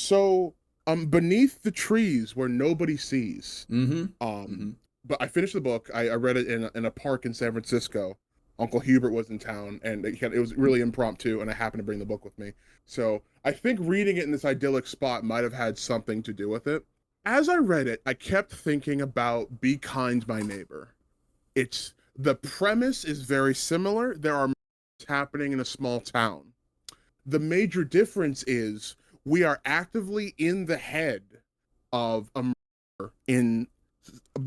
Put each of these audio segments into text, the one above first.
So, Beneath the Trees Where Nobody Sees. Mm-hmm. Um, Mm-hmm. but I finished the book. I read it in a park in San Francisco. Uncle Hubert was in town, and it was really impromptu, and I happened to bring the book with me. So I think reading it in this idyllic spot might have had something to do with it. As I read it, I kept thinking about Be Kind, My Neighbor. It's the premise is very similar. There are happening in a small town. The major difference is we are actively in the head of a murder in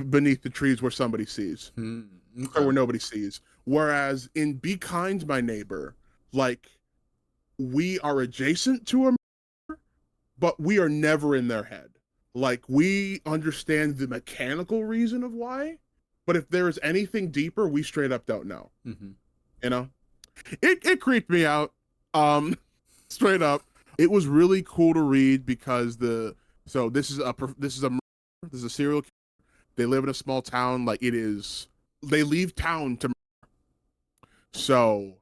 Beneath the Trees Where Somebody Sees, Mm-hmm. or Okay. where nobody sees. Whereas in Be Kind, My Neighbor, like we are adjacent to a murder, but we are never in their head. Like we understand the mechanical reason of why, but if there is anything deeper, we straight up don't know. Mm-hmm. You know, it creeped me out. Um, straight up, it was really cool to read because this is a this is a serial killer. They live in a small town. Like it is, they leave town to so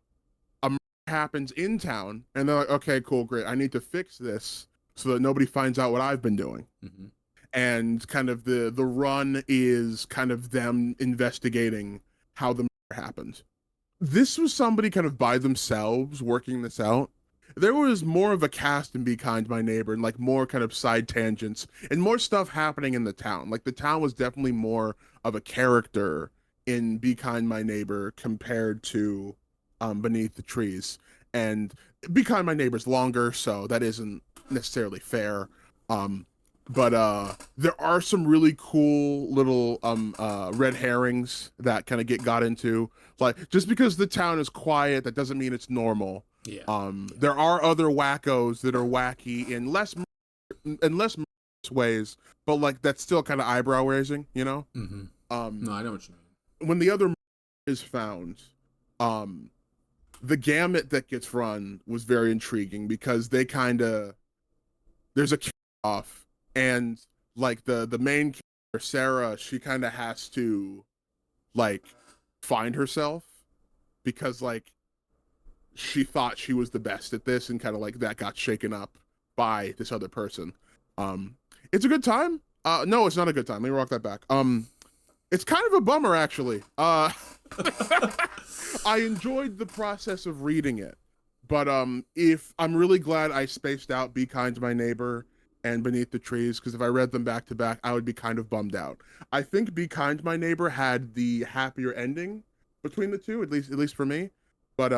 a murder happens in town, and they're like, okay, cool, great. I need to fix this so that nobody finds out what I've been doing. Mm-hmm. And kind of the run is kind of them investigating how the murder happened. This was somebody kind of by themselves working this out. There was more of a cast in Be Kind, My Neighbor, and like more kind of side tangents and more stuff happening in the town. Like the town was definitely more of a character in Be Kind, My Neighbor compared to Beneath the Trees. And Be Kind, My Neighbor's longer, so that isn't necessarily fair. Um, but there are some really cool little red herrings that kind of get got into, like just because the town is quiet, that doesn't mean it's normal. Yeah. Yeah. There are other wackos that are wacky in less ways, but like that's still kind of eyebrow raising, you know. Mm-hmm. Um, No, I know what you mean. when the other is found, um, the gamut that gets run was very intriguing because they kind of there's a off, and like the main character Sarah, she kind of has to like find herself because like she thought she was the best at this, and kind of like that got shaken up by this other person. Um, it's a good time. No, it's not a good time. Let me walk that back. It's kind of a bummer actually. I enjoyed the process of reading it, but if I'm really glad I spaced out Be Kind to My Neighbor and Beneath the Trees, because if I read them back to back, I would be kind of bummed out. I think Be Kind to My Neighbor had the happier ending between the two, at least for me. But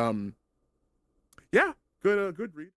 yeah, good read.